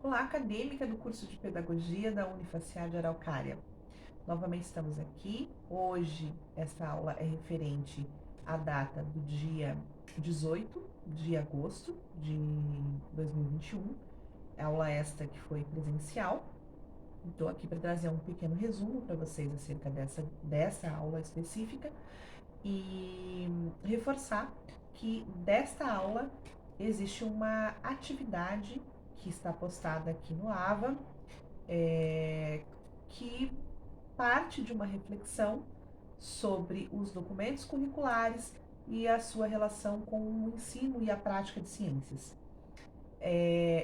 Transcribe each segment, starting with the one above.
Olá, acadêmica do curso de Pedagogia da Unifacial Araucária. Novamente estamos aqui. Hoje, esta aula é referente à data do dia 18 de agosto de 2021. Aula esta que foi presencial. Estou aqui para trazer um pequeno resumo para vocês acerca dessa aula específica e reforçar que desta aula existe uma atividade que está postada aqui no AVA, que parte de uma reflexão sobre os documentos curriculares e a sua relação com o ensino e a prática de ciências.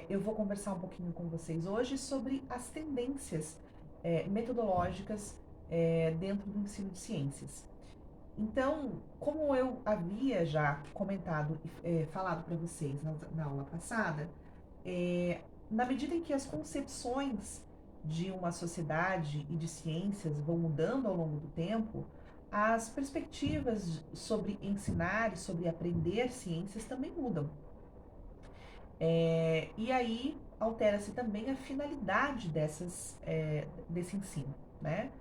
Eu vou conversar um pouquinho com vocês hoje sobre as tendências metodológicas dentro do ensino de ciências. Então, como eu havia já comentado e falado para vocês na aula passada, na medida em que as concepções de uma sociedade e de ciências vão mudando ao longo do tempo, as perspectivas sobre ensinar e sobre aprender ciências também mudam. E aí altera-se também a finalidade desse ensino, né?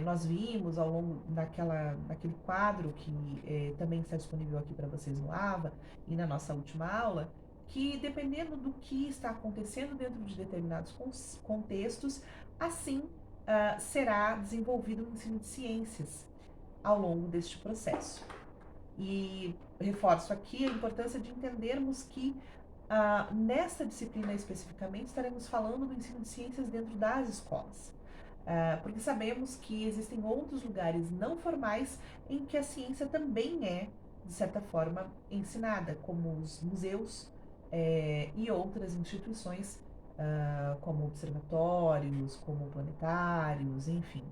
Nós vimos ao longo daquele quadro que também está disponível aqui para vocês no AVA e na nossa última aula, que dependendo do que está acontecendo dentro de determinados contextos, assim será desenvolvido o ensino de ciências ao longo deste processo. E reforço aqui a importância de entendermos que nesta disciplina especificamente estaremos falando do ensino de ciências dentro das escolas. Porque sabemos que existem outros lugares não formais em que a ciência também é, de certa forma, ensinada, como os museus e outras instituições, como observatórios, como planetários, enfim,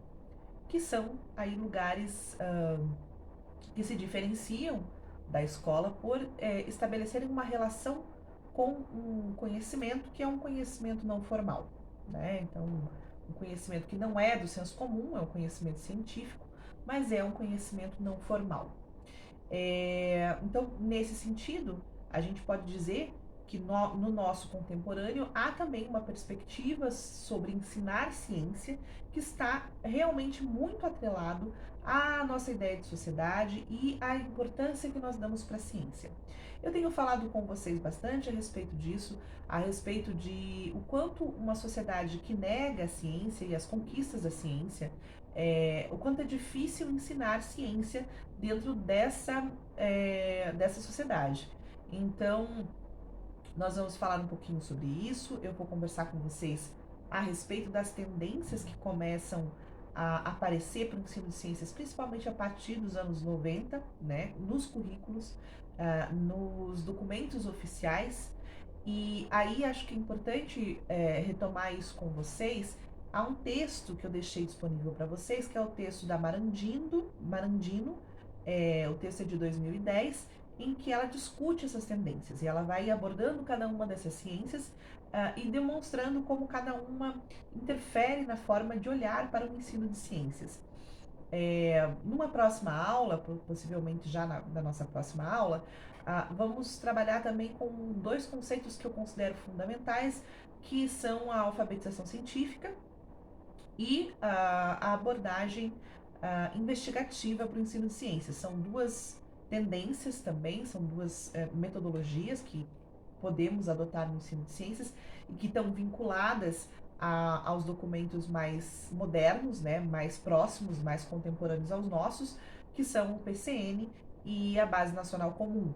que são aí lugares que se diferenciam da escola por estabelecerem uma relação com um conhecimento que é um conhecimento não formal, né? Então, um conhecimento que não é do senso comum, é um conhecimento científico, mas é um conhecimento não formal. Então, nesse sentido, a gente pode dizer que no nosso contemporâneo há também uma perspectiva sobre ensinar ciência que está realmente muito atrelado à nossa ideia de sociedade e à importância que nós damos para a ciência. Eu tenho falado com vocês bastante a respeito disso, a respeito de o quanto uma sociedade que nega a ciência e as conquistas da ciência, o quanto é difícil ensinar ciência dentro dessa sociedade. Então, nós vamos falar um pouquinho sobre isso. Eu vou conversar com vocês a respeito das tendências que começam a aparecer para o ensino de ciências, principalmente a partir dos anos 90, né, nos currículos, nos documentos oficiais. E aí acho que é importante retomar isso com vocês. Há um texto que eu deixei disponível para vocês, que é o texto da Marandino, o texto é de 2010, em que ela discute essas tendências e ela vai abordando cada uma dessas ciências e demonstrando como cada uma interfere na forma de olhar para o ensino de ciências. Numa próxima aula, possivelmente já na nossa próxima aula, vamos trabalhar também com dois conceitos que eu considero fundamentais, que são a alfabetização científica e a abordagem investigativa para o ensino de ciências. São duas tendências também, são duas metodologias que podemos adotar no ensino de ciências e que estão vinculadas aos documentos mais modernos, né, mais próximos, mais contemporâneos aos nossos, que são o PCN e a Base Nacional Comum.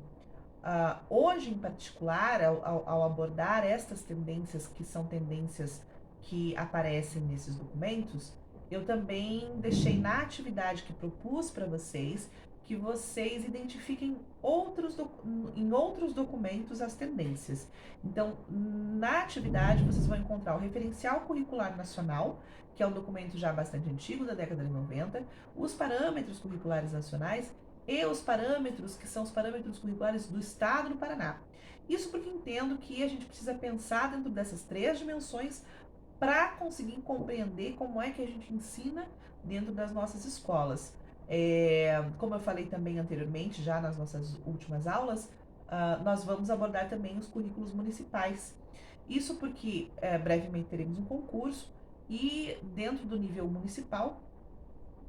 Hoje, em particular, ao abordar estas tendências, que são tendências que aparecem nesses documentos, eu também deixei na atividade que propus para vocês que vocês identifiquem em outros documentos as tendências. Então, na atividade, vocês vão encontrar o Referencial Curricular Nacional, que é um documento já bastante antigo, da década de 90, os Parâmetros Curriculares Nacionais e os parâmetros, que são os parâmetros curriculares do Estado do Paraná. Isso porque entendo que a gente precisa pensar dentro dessas três dimensões para conseguir compreender como é que a gente ensina dentro das nossas escolas. Como eu falei também anteriormente, já nas nossas últimas aulas, nós vamos abordar também os currículos municipais. Isso porque brevemente teremos um concurso e dentro do nível municipal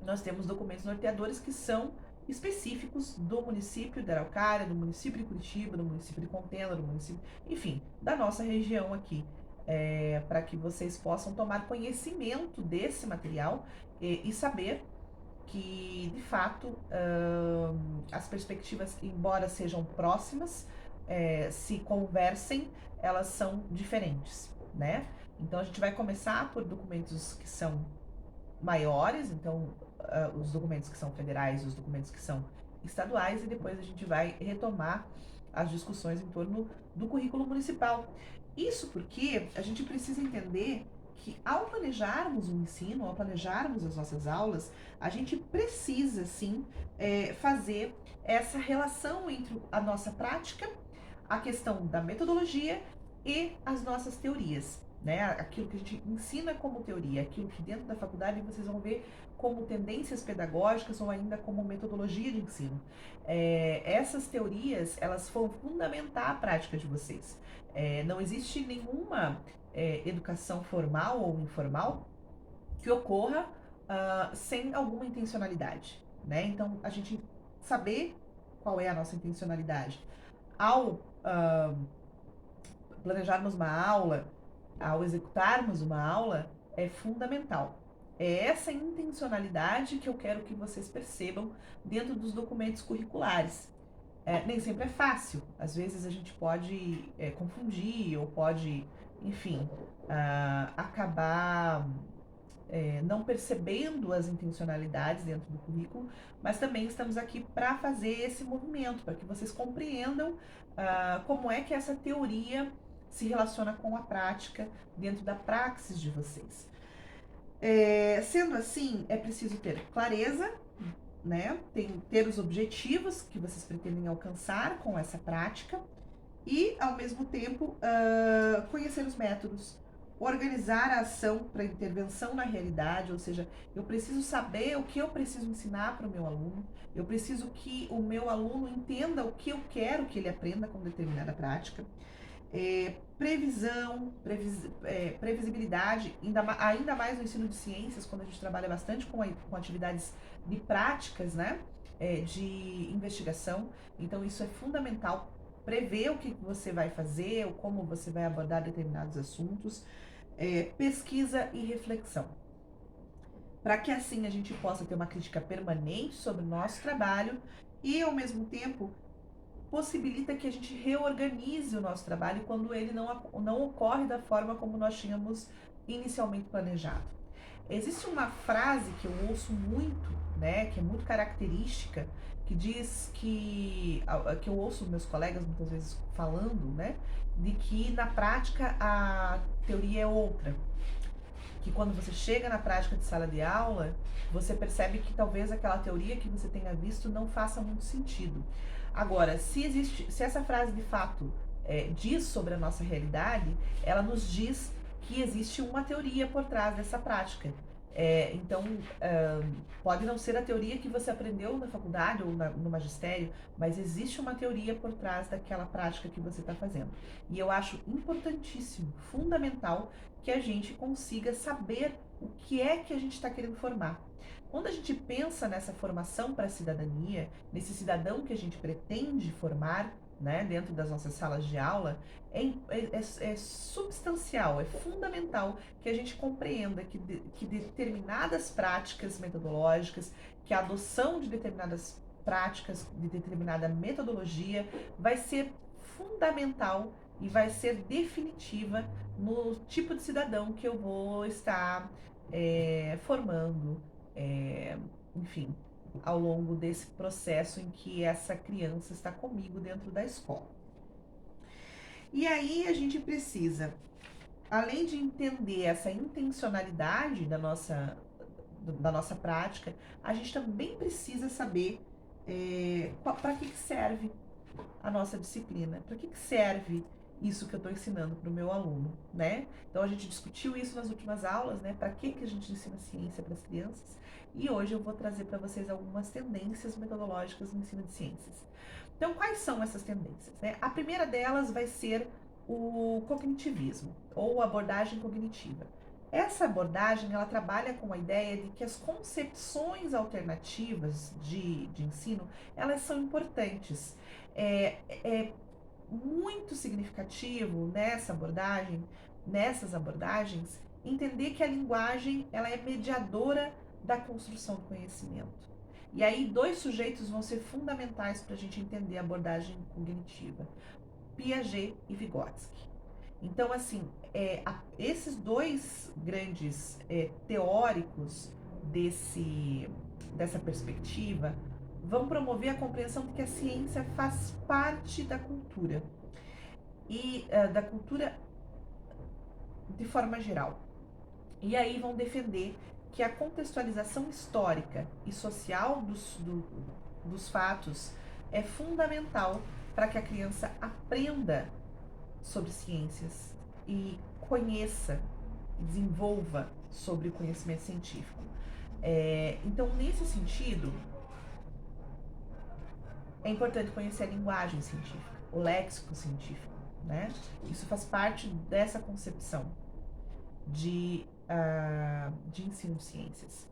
nós temos documentos norteadores que são específicos do município de Araucária, do município de Curitiba, do município de Contenda, do município, enfim, da nossa região aqui, para que vocês possam tomar conhecimento desse material e saber que, de fato, as perspectivas, embora sejam próximas, se conversem, elas são diferentes, né? Então, a gente vai começar por documentos que são maiores, então, os documentos que são federais, os documentos que são estaduais, e depois a gente vai retomar as discussões em torno do currículo municipal. Isso porque a gente precisa entender que ao planejarmos o ensino, ao planejarmos as nossas aulas, a gente precisa sim fazer essa relação entre a nossa prática, a questão da metodologia e as nossas teorias, né? Aquilo que a gente ensina como teoria, aquilo que dentro da faculdade vocês vão ver como tendências pedagógicas ou ainda como metodologia de ensino. Essas teorias, elas vão fundamentar a prática de vocês. Não existe nenhuma educação formal ou informal que ocorra sem alguma intencionalidade, né? Então, a gente saber qual é a nossa intencionalidade ao planejarmos uma aula, ao executarmos uma aula, é fundamental. É essa intencionalidade que eu quero que vocês percebam dentro dos documentos curriculares. Nem sempre é fácil, às vezes a gente pode confundir ou pode, enfim, acabar não percebendo as intencionalidades dentro do currículo, mas também estamos aqui para fazer esse movimento, para que vocês compreendam como é que essa teoria se relaciona com a prática dentro da praxis de vocês. Sendo assim, é preciso ter clareza, né? Ter os objetivos que vocês pretendem alcançar com essa prática e, ao mesmo tempo, conhecer os métodos, organizar a ação para intervenção na realidade, ou seja, eu preciso saber o que eu preciso ensinar para o meu aluno, eu preciso que o meu aluno entenda o que eu quero que ele aprenda com determinada prática. Previsão, previsibilidade, ainda mais no ensino de ciências, quando a gente trabalha bastante com atividades de práticas, né, de investigação. Então, isso é fundamental, prever o que você vai fazer, ou como você vai abordar determinados assuntos, pesquisa e reflexão. Para que assim a gente possa ter uma crítica permanente sobre o nosso trabalho e, ao mesmo tempo, possibilita que a gente reorganize o nosso trabalho quando ele não ocorre da forma como nós tínhamos inicialmente planejado. Existe uma frase que eu ouço muito, né, que é muito característica, que diz que eu ouço meus colegas muitas vezes falando, né, de que na prática a teoria é outra, que quando você chega na prática de sala de aula, você percebe que talvez aquela teoria que você tenha visto não faça muito sentido. Agora, se essa frase de fato diz sobre a nossa realidade, ela nos diz que existe uma teoria por trás dessa prática. Então, pode não ser a teoria que você aprendeu na faculdade ou no magistério, mas existe uma teoria por trás daquela prática que você está fazendo. E eu acho importantíssimo, fundamental, que a gente consiga saber o que é que a gente está querendo formar. Quando a gente pensa nessa formação para a cidadania, nesse cidadão que a gente pretende formar, né, dentro das nossas salas de aula, é substancial, é fundamental que a gente compreenda que determinadas práticas metodológicas, que a adoção de determinadas práticas, de determinada metodologia, vai ser fundamental e vai ser definitiva no tipo de cidadão que eu vou estar formando, enfim, ao longo desse processo em que essa criança está comigo dentro da escola. E aí a gente precisa, além de entender essa intencionalidade da nossa prática, a gente também precisa saber para que serve a nossa disciplina, para que serve isso que eu estou ensinando para o meu aluno, né? Então a gente discutiu isso nas últimas aulas, né? Para que a gente ensina ciência para as crianças? E hoje eu vou trazer para vocês algumas tendências metodológicas no ensino de ciências. Então, quais são essas tendências, né? A primeira delas vai ser o cognitivismo, ou abordagem cognitiva. Essa abordagem, ela trabalha com a ideia de que as concepções alternativas de ensino, elas são importantes. É muito significativo nessas abordagens, entender que a linguagem, ela é mediadora da construção do conhecimento. E aí, dois sujeitos vão ser fundamentais para a gente entender a abordagem cognitiva: Piaget e Vygotsky. Então, assim, esses dois grandes teóricos dessa perspectiva vão promover a compreensão de que a ciência faz parte da cultura e da cultura de forma geral. E aí vão defender que a contextualização histórica e social dos fatos é fundamental para que a criança aprenda sobre ciências e conheça, desenvolva sobre o conhecimento científico. Então, nesse sentido, é importante conhecer a linguagem científica, o léxico científico, né? Isso faz parte dessa concepção de ensino de ciências.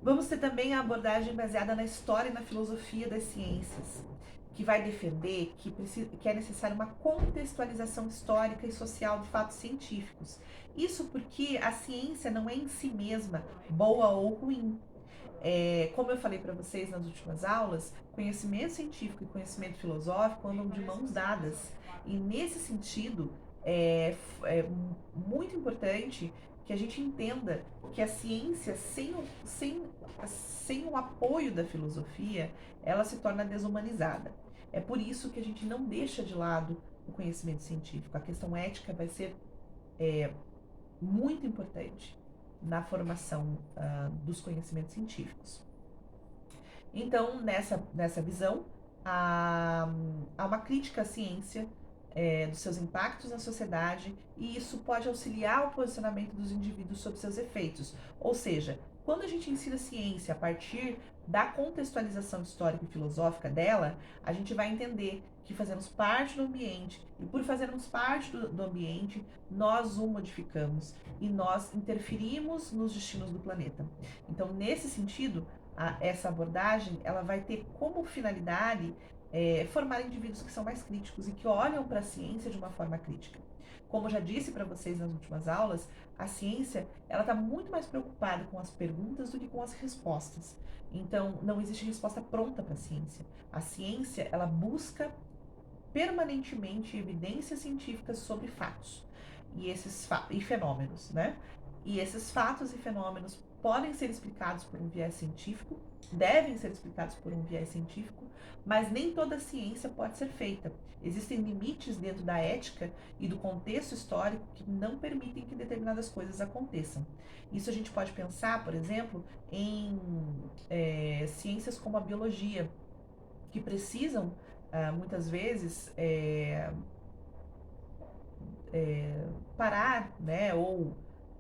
Vamos ter também a abordagem baseada na história e na filosofia das ciências, que vai defender que é necessária uma contextualização histórica e social de fatos científicos. Isso porque a ciência não é em si mesma boa ou ruim. Como eu falei para vocês nas últimas aulas, conhecimento científico e conhecimento filosófico andam de mãos dadas. E nesse sentido, é muito importante que a gente entenda que a ciência, sem o apoio da filosofia, ela se torna desumanizada. É por isso que a gente não deixa de lado o conhecimento científico. A questão ética vai ser muito importante na formação dos conhecimentos científicos. Então, nessa visão, há uma crítica à ciência, dos seus impactos na sociedade, e isso pode auxiliar o posicionamento dos indivíduos sobre seus efeitos. Ou seja, quando a gente ensina ciência a partir da contextualização histórica e filosófica dela, a gente vai entender que fazemos parte do ambiente, e por fazermos parte do ambiente, nós o modificamos e nós interferimos nos destinos do planeta. Então, nesse sentido, essa abordagem, ela vai ter como finalidade formar indivíduos que são mais críticos e que olham para a ciência de uma forma crítica. Como eu já disse para vocês nas últimas aulas, a ciência, ela está muito mais preocupada com as perguntas do que com as respostas. Então, não existe resposta pronta para a ciência. A ciência, ela busca permanentemente evidências científicas sobre fatos e fenômenos, né? E esses fatos e fenômenos podem ser explicados por um viés científico, devem ser explicados por um viés científico, mas nem toda ciência pode ser feita. Existem limites dentro da ética e do contexto histórico que não permitem que determinadas coisas aconteçam. Isso a gente pode pensar, por exemplo, em ciências como a biologia, que precisam, muitas vezes, parar, né, ou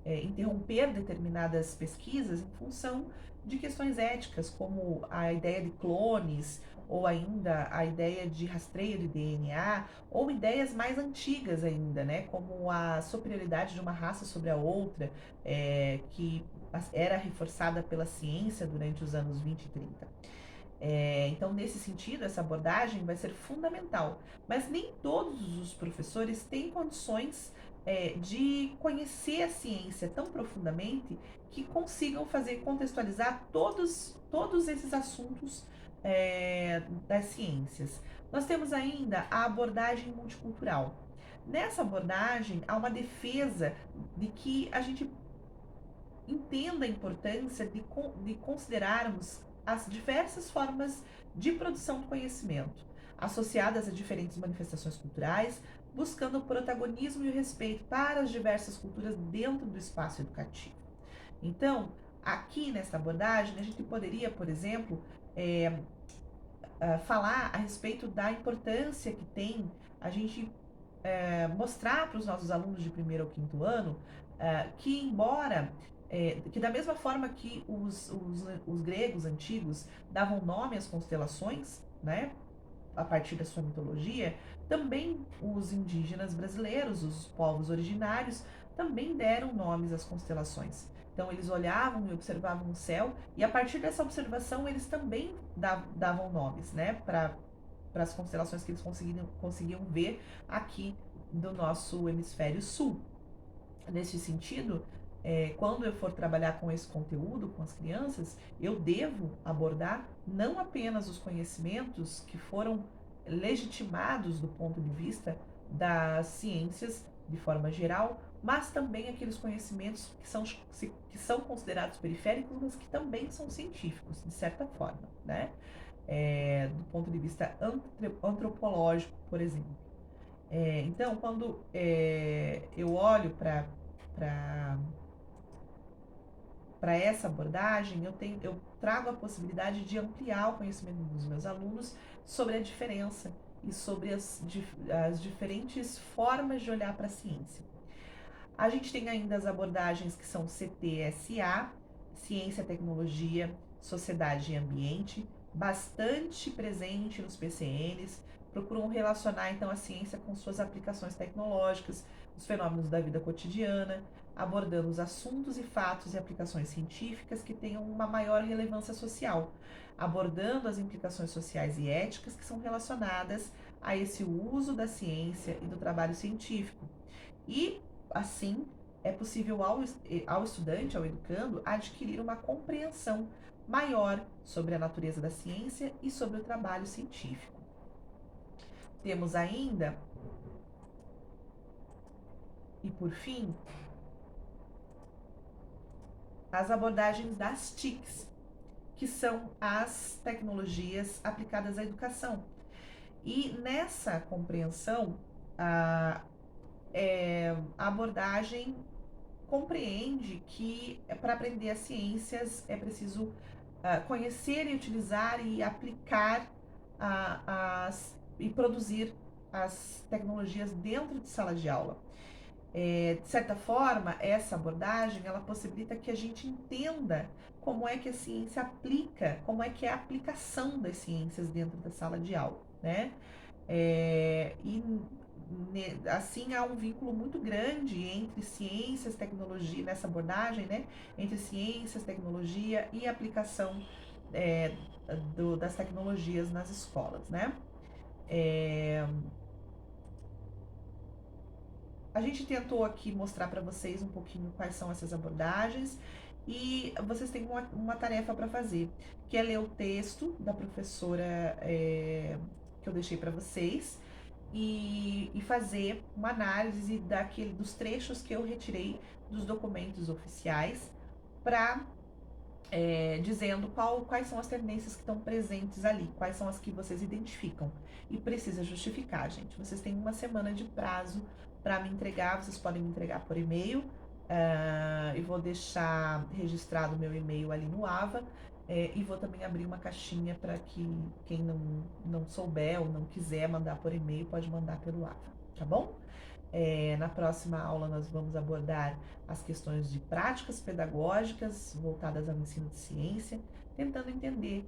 interromper determinadas pesquisas em função de questões éticas, como a ideia de clones, ou ainda a ideia de rastreio de DNA, ou ideias mais antigas ainda, né, como a superioridade de uma raça sobre a outra, que era reforçada pela ciência durante os anos 20 e 30. Então, nesse sentido, essa abordagem vai ser fundamental. Mas nem todos os professores têm condições de conhecer a ciência tão profundamente que consigam contextualizar todos esses assuntos das ciências. Nós temos ainda a abordagem multicultural. Nessa abordagem, há uma defesa de que a gente entenda a importância de considerarmos as diversas formas de produção do conhecimento, associadas a diferentes manifestações culturais, buscando o protagonismo e o respeito para as diversas culturas dentro do espaço educativo. Então, aqui nesta abordagem, a gente poderia, por exemplo, falar a respeito da importância que tem a gente mostrar para os nossos alunos de primeiro ao quinto ano que, embora que da mesma forma que os gregos antigos davam nome às constelações, né? a partir da sua mitologia, também os indígenas brasileiros, os povos originários, também deram nomes às constelações. Então eles olhavam e observavam o céu e a partir dessa observação eles também davam nomes, né, para as constelações que eles conseguiam ver aqui do nosso hemisfério sul. Nesse sentido, quando eu for trabalhar com esse conteúdo com as crianças, eu devo abordar não apenas os conhecimentos que foram legitimados do ponto de vista das ciências de forma geral, mas também aqueles conhecimentos que são considerados periféricos, mas que também são científicos, de certa forma, né? Do ponto de vista antropológico, por exemplo. Então, quando eu olho para essa abordagem, eu trago a possibilidade de ampliar o conhecimento dos meus alunos sobre a diferença e sobre as diferentes formas de olhar para a ciência. A gente tem ainda as abordagens que são CTSA, Ciência, Tecnologia, Sociedade e Ambiente, bastante presente nos PCNs, procuram relacionar então a ciência com suas aplicações tecnológicas, os fenômenos da vida cotidiana, abordando os assuntos e fatos e aplicações científicas que tenham uma maior relevância social, abordando as implicações sociais e éticas que são relacionadas a esse uso da ciência e do trabalho científico. E, assim, é possível ao estudante, ao educando, adquirir uma compreensão maior sobre a natureza da ciência e sobre o trabalho científico. Temos ainda, e por fim, as abordagens das TICs, que são as tecnologias aplicadas à educação. E nessa compreensão, a abordagem compreende que para aprender as ciências é preciso conhecer e utilizar e aplicar e produzir as tecnologias dentro de sala de aula. De certa forma, essa abordagem ela possibilita que a gente entenda como é que a ciência aplica, como é que é a aplicação das ciências dentro da sala de aula, né? Assim há um vínculo muito grande entre ciências, tecnologia, nessa abordagem, né? Entre ciências, tecnologia e aplicação das tecnologias nas escolas, né? A gente tentou aqui mostrar para vocês um pouquinho quais são essas abordagens e vocês têm uma tarefa para fazer, que é ler o texto da professora que eu deixei para vocês e fazer uma análise dos trechos que eu retirei dos documentos oficiais para dizendo quais são as tendências que estão presentes ali, quais são as que vocês identificam. E precisa justificar, gente. Vocês têm uma semana de prazo para me entregar, vocês podem me entregar por e-mail. E vou deixar registrado o meu e-mail ali no AVA. E vou também abrir uma caixinha para que quem não souber ou não quiser mandar por e-mail, pode mandar pelo AVA, tá bom? Na próxima aula nós vamos abordar as questões de práticas pedagógicas voltadas ao ensino de ciência, tentando entender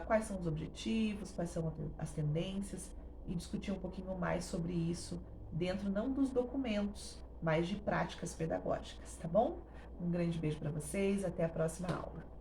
quais são os objetivos, quais são as tendências e discutir um pouquinho mais sobre isso dentro não dos documentos, mas de práticas pedagógicas, tá bom? Um grande beijo para vocês, até a próxima aula.